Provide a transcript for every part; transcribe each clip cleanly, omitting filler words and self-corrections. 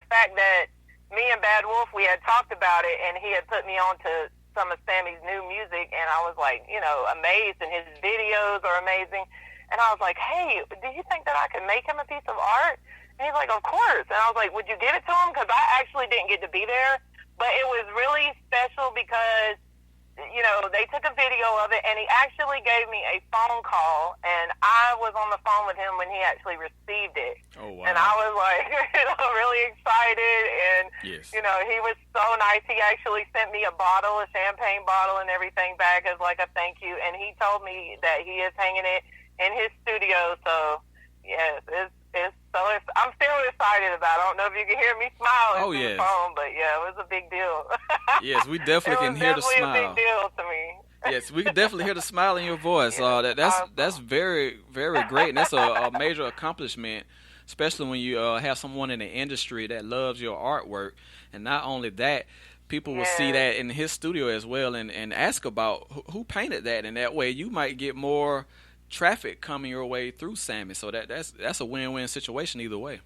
fact that me and Bad Wolf, we had talked about it, and he had put me on to some of Sammy's new music, and I was like, amazed, and his videos are amazing. And I was like, hey, do you think that I could make him a piece of art? And he's like, of course. And I was like, would you give it to him? Because I actually didn't get to be there. But it was really special because, they took a video of it, and he actually gave me a phone call, and I was on the phone with him when he actually received it. Oh, wow. And I was like, really excited, and, yes. he was so nice. He actually sent me a champagne bottle and everything back as like a thank you, and he told me that he is hanging it in his studio, so, yes, I'm still excited about it. I don't know if you can hear me smiling through the phone, but yeah, it was a big deal. Yes, we definitely can hear the smile. It was definitely a big deal to me. Yes, we can definitely hear the smile in your voice. That's very, very great, and that's a major accomplishment, especially when you have someone in the industry that loves your artwork. And not only that, people will see that in his studio as well and ask about who painted that, and that way you might get more traffic coming your way through Sammy. So that's a win-win situation either way.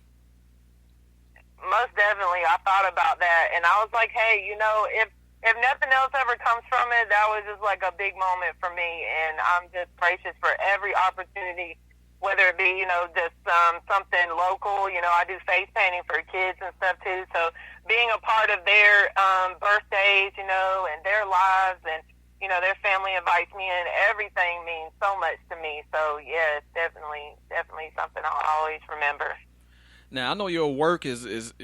Most definitely. I thought about that, and I was like, hey, if nothing else ever comes from it, that was just like a big moment for me, and I'm just gracious for every opportunity, whether it be, just something local. I do face painting for kids and stuff too, so being a part of their birthdays, and their lives, and their family invites me in. Everything means so much to me. So, yeah, it's definitely something I'll always remember. Now, I know your work is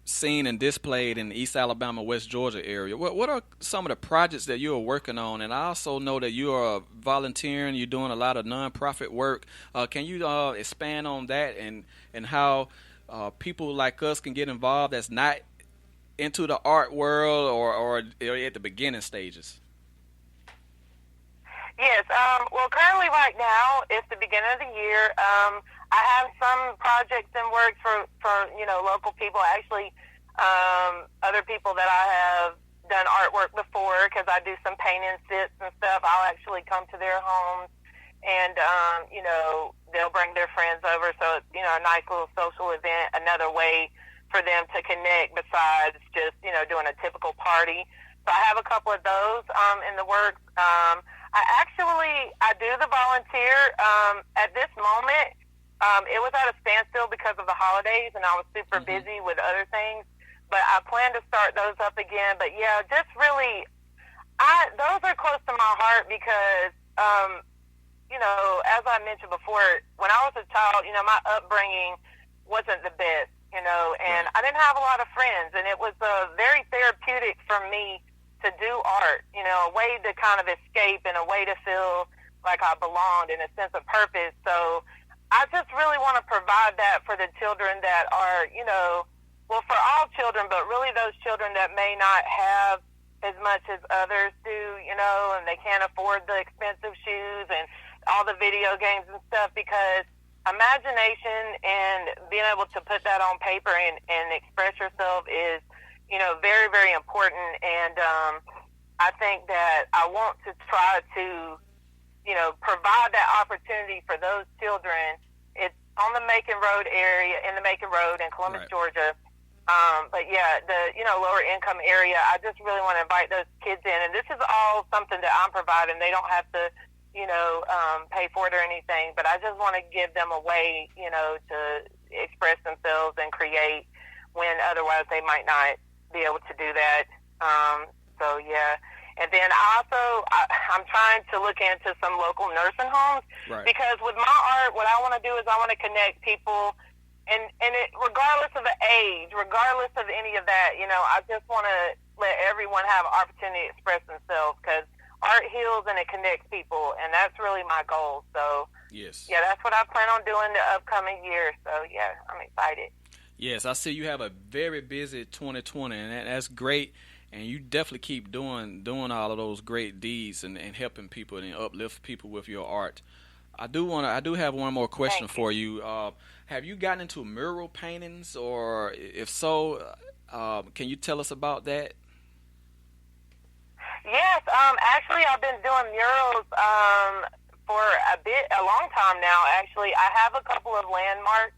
seen and displayed in the East Alabama, West Georgia area. What are some of the projects that you are working on? And I also know that you are volunteering. You're doing a lot of nonprofit work. Can you expand on that and how people like us can get involved that's not into the art world or at the beginning stages? Yes. Well, currently right now, it's the beginning of the year. I have some projects in work for local people. Actually, other people that I have done artwork before, because I do some paint-in sits and stuff. I'll actually come to their homes, and, they'll bring their friends over. So it's, a nice little social event, another way for them to connect besides just, doing a typical party. So I have a couple of those in the works. I do the volunteer. At this moment, it was at a standstill because of the holidays, and I was super busy with other things. But I plan to start those up again. But yeah, just really, those are close to my heart because, as I mentioned before, when I was a child, my upbringing wasn't the best, and I didn't have a lot of friends, and it was very therapeutic for me to do art, a way to kind of escape and a way to feel like I belonged and a sense of purpose. So I just really want to provide that for the children that are, for all children, but really those children that may not have as much as others do, and they can't afford the expensive shoes and all the video games and stuff, because imagination and being able to put that on paper and express yourself is, very, very important. And I think that I want to try to, provide that opportunity for those children. It's on the Macon Road area, in the Macon Road in Columbus, right. Georgia. But yeah, the, lower income area, I just really want to invite those kids in. And this is all something that I'm providing. They don't have to, pay for it or anything, but I just want to give them a way, to express themselves and create when otherwise they might not be able to do that. So yeah. And then I'm trying to look into some local nursing homes, right. Because with my art, what I want to do is I want to connect people, and it, regardless of the age, regardless of any of that, I just want to let everyone have an opportunity to express themselves, because art heals and it connects people, and that's really my goal. So yes, yeah, that's what I plan on doing the upcoming year. So yeah, I'm excited. Yes, I see you have a very busy 2020, and that's great. And you definitely keep doing all of those great deeds and helping people and uplift people with your art. I do have one more question for you. Have you gotten into mural paintings, or if so, can you tell us about that? Yes, actually, I've been doing murals for a long time now. Actually, I have a couple of landmarks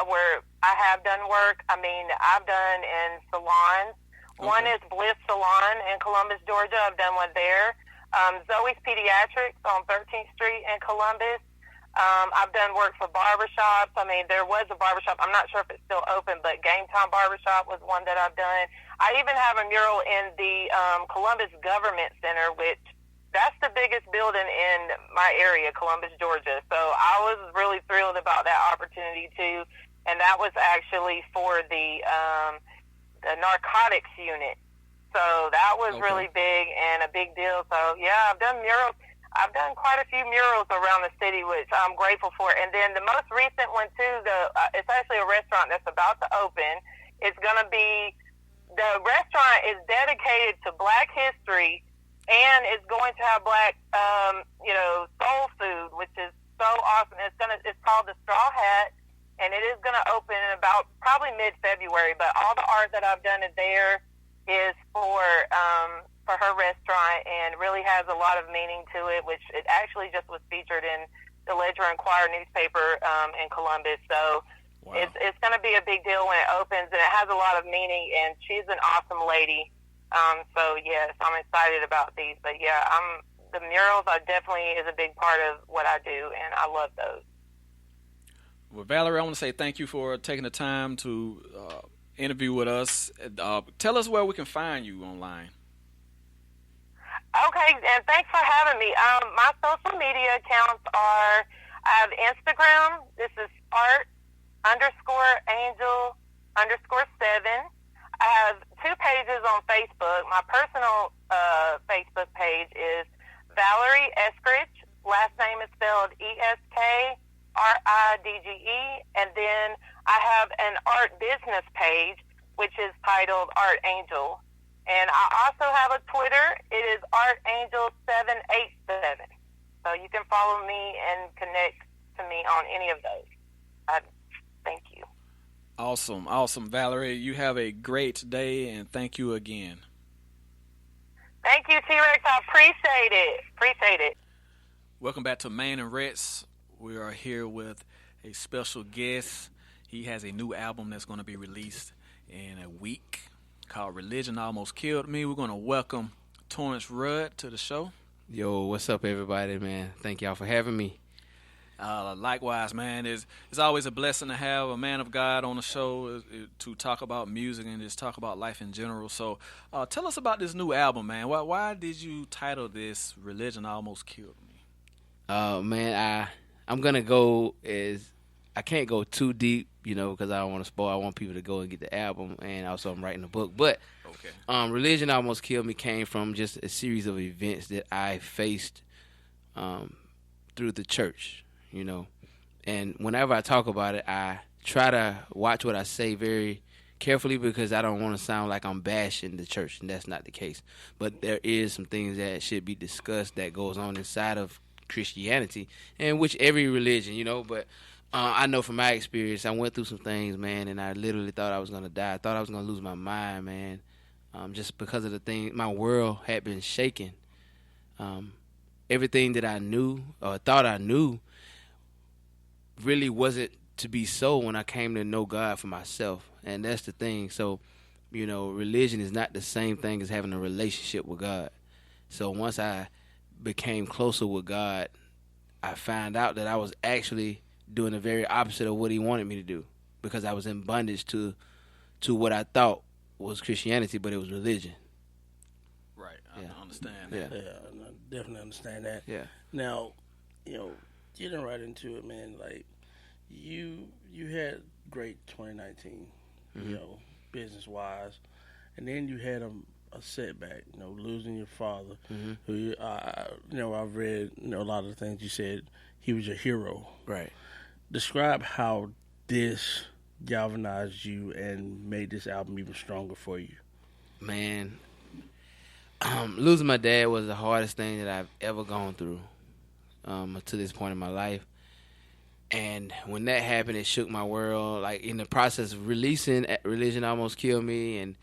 where I have done work. I mean, I've done in salons. Okay. One is Bliss Salon in Columbus, Georgia. I've done one there. Zoe's Pediatrics on 13th Street in Columbus. I've done work for barbershops. I mean, there was a barbershop. I'm not sure if it's still open, but Game Time Barbershop was one that I've done. I even have a mural in the Columbus Government Center, which that's the biggest building in my area, Columbus, Georgia. So I was really thrilled about that opportunity, too. And that was actually for the narcotics unit. So that was really big and a big deal. So, yeah, I've done murals. I've done quite a few murals around the city, which I'm grateful for. And then the most recent one, too, it's actually a restaurant that's about to open. It's going to be, the restaurant is dedicated to Black history, and it's going to have Black, soul food, which is so awesome. It's called the Straw Hat, and it is going to open in about probably mid-February. But all the art that I've done there is for her restaurant, and really has a lot of meaning to it, which it actually just was featured in the Ledger-Enquirer newspaper in Columbus. So wow. It's going to be a big deal when it opens, and it has a lot of meaning, and she's an awesome lady. So, yes, I'm excited about these. But, yeah, the murals definitely is a big part of what I do, and I love those. Well, Valerie, I want to say thank you for taking the time to interview with us. Tell us where we can find you online. Okay, and thanks for having me. My social media accounts are, I have Instagram. This is art_angel_7. I have 2 pages on Facebook. My personal Facebook page is Valerie Eskridge. Last name is spelled Eskridge. And then I have an art business page, which is titled Art Angel. And I also have a Twitter. It is ArtAngel787. So you can follow me and connect to me on any of those. Thank you. Awesome, Valerie. You have a great day, and thank you again. Thank you, T-Rex. I appreciate it. Welcome back to Maine and Recx. We are here with a special guest. He has a new album that's going to be released in a week called Religion Almost Killed Me. We're going to welcome Torrance Rudd to the show. Yo, what's up, everybody, man? Thank y'all for having me. Likewise, man. It's always a blessing to have a man of God on the show to talk about music and just talk about life in general. So tell us about this new album, man. Why did you title this Religion Almost Killed Me? Man, I'm going to go I can't go too deep, because I don't want to spoil. I want people to go and get the album, and also I'm writing a book. But Religion Almost Killed Me came from just a series of events that I faced through the church, And whenever I talk about it, I try to watch what I say very carefully because I don't want to sound like I'm bashing the church, and that's not the case. But there is some things that should be discussed that goes on inside of Christianity, and which every religion, but I know from my experience, I went through some things, man, and I literally thought I was going to die. I thought I was going to lose my mind, man, just because of the thing. My world had been shaken. Everything that I knew or thought I knew really wasn't to be so when I came to know God for myself, and that's the thing. So, religion is not the same thing as having a relationship with God. So once I became closer with God, I found out that I was actually doing the very opposite of what he wanted me to do, because I was in bondage to what I thought was Christianity, but it was religion. Right. I understand that. Yeah, I definitely understand that. Yeah. Now, getting right into it, man, like you had great 2019, business-wise, and then you had a setback, losing your father, who, I've read, a lot of the things you said, he was your hero. Right. Describe how this galvanized you and made this album even stronger for you. Man, losing my dad was the hardest thing that I've ever gone through to this point in my life. And when that happened, it shook my world. Like, in the process of releasing Religion Almost Killed Me, and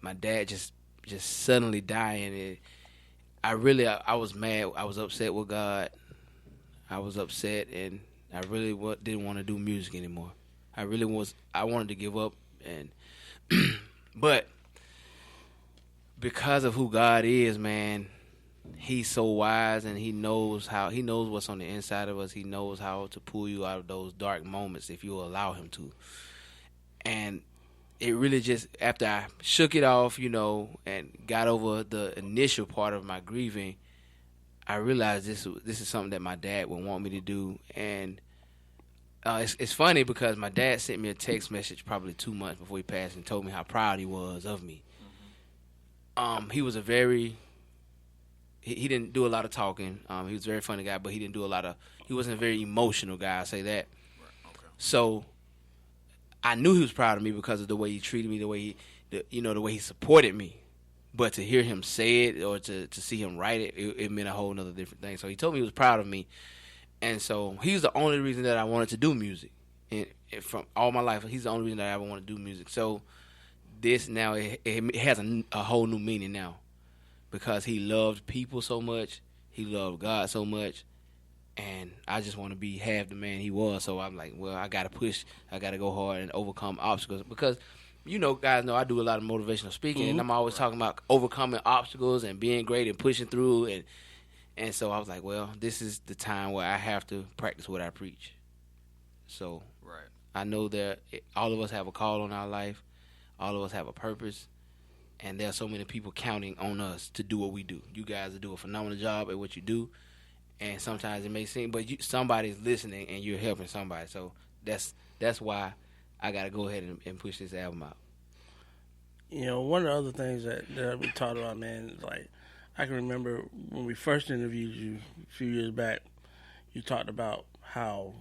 my dad just suddenly dying, I was mad. I was upset with God. I was upset, and I really didn't want to do music anymore. I wanted to give up, and but because of who God is, man, He's so wise, and He knows what's on the inside of us. He knows how to pull you out of those dark moments if you allow Him to. And it really just, after I shook it off, and got over the initial part of my grieving, I realized this is something that my dad would want me to do. And it's funny because my dad sent me a text message probably 2 months before he passed and told me how proud he was of me. He was he didn't do a lot of talking. He was a very funny guy, but he wasn't a very emotional guy, I'll say that. Right. Okay. So I knew he was proud of me because of the way he treated me, the way he supported me. But to hear him say it or to see him write it meant a whole nother different thing. So he told me he was proud of me. And so he's the only reason that I wanted to do music. And from all my life, he's the only reason that I ever wanted to do music. So this now, it has a whole new meaning now. Because he loved people so much, he loved God so much, and I just want to be half the man he was. So I'm like, well, I got to push, I got to go hard and overcome obstacles. Because, guys know I do a lot of motivational speaking, and I'm always talking about overcoming obstacles and being great and pushing through. And so I was like, well, this is the time where I have to practice what I preach. So I know that all of us have a call on our life. All of us have a purpose. And there are so many people counting on us to do what we do. You guys do a phenomenal job at what you do. And sometimes it may seem, but somebody's listening and you're helping somebody. So that's why I got to go ahead and push this album out. One of the other things that we talked about, man, is like, I can remember when we first interviewed you a few years back, you talked about how,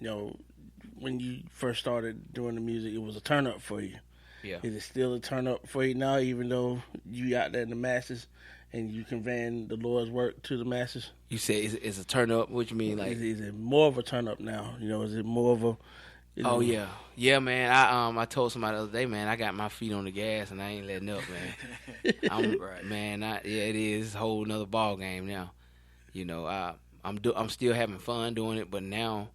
when you first started doing the music, it was a turn up for you. Yeah. Is it still a turn up for you now, even though you out there in the masses and you conveying the Lord's work to the masses? You say it's a turn up? What you mean? Like, is it more of a turn up now? Is it more of a? Oh yeah, man. I told somebody the other day, man, I got my feet on the gas and I ain't letting up, man. Man. It is a whole nother ball game now. I'm still having fun doing it, but now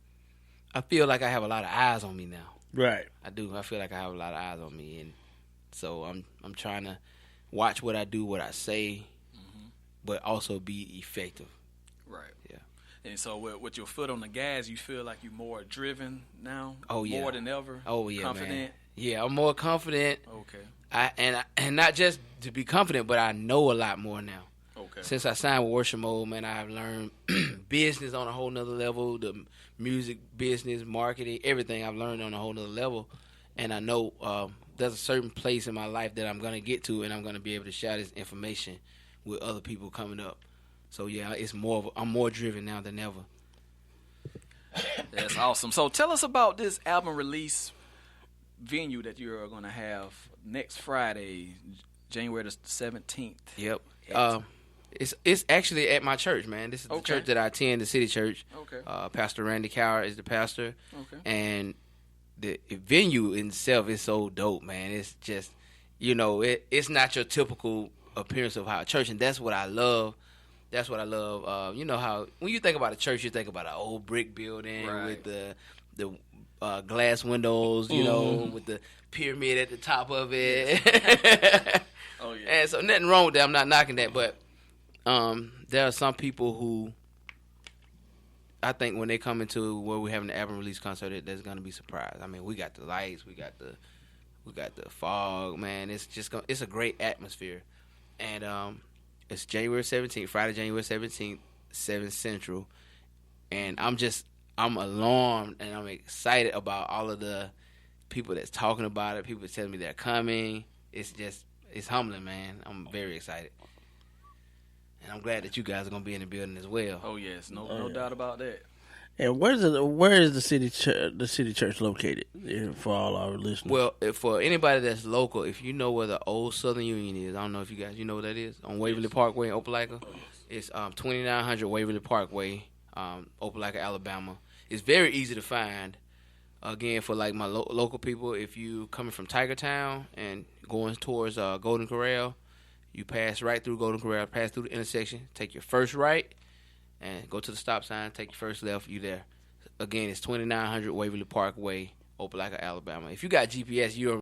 I feel like I have a lot of eyes on me now. Right. I do. I feel like I have a lot of eyes on me, and so I'm trying to watch what I do, what I say, but also be effective. Right. Yeah. And so with your foot on the gas, you feel like you're more driven now? Oh, yeah. More than ever? Oh, yeah, confident? Man. Yeah, I'm more confident. Okay. And not just to be confident, but I know a lot more now. Okay. Since I signed with Worship Mode, man, I've learned business on a whole nother level, the music business, marketing, everything I've learned on a whole nother level. And I know there's a certain place in my life that I'm going to get to, and I'm going to be able to share this information with other people coming up. So, yeah, I'm more driven now than ever. That's awesome. So tell us about this album release venue that you're going to have next Friday, January the 17th. Yep. It's actually at my church, man. This is the church that I attend, the City Church. Okay. Pastor Randy Cower is the pastor. Okay. And the venue itself is so dope, man. It's just, it's not your typical appearance of how a church, and that's what I love. That's what I love. How when you think about a church, you think about an old brick building with the glass windows, with the pyramid at the top of it. Oh yeah. And so nothing wrong with that. I'm not knocking that, but there are some people who I think when they come into where we're having the album release concert, there's gonna be surprised. I mean, we got the lights, we got the fog, man. It's a great atmosphere, and it's January 17th, Friday, January 17th, 7 Central, and I'm alarmed and I'm excited about all of the people that's talking about it. People telling me they're coming. It's humbling, man. I'm very excited. And I'm glad that you guys are going to be in the building as well. Oh, yes. No doubt about that. And where is the city church located for all our listeners? Well, for anybody that's local, if you know where the old Southern Union is, I don't know if you guys, you know what that is, on Waverly Parkway in Opelika. It's 2900 Waverly Parkway, Opelika, Alabama. It's very easy to find. Again, for like my local people, if you coming from Tigertown and going towards Golden Corral, you pass right through Golden Corral, pass through the intersection, take your first right, and go to the stop sign, take your first left, you there. Again, it's 2900 Waverly Parkway, Opelika, Alabama. If you got GPS, you're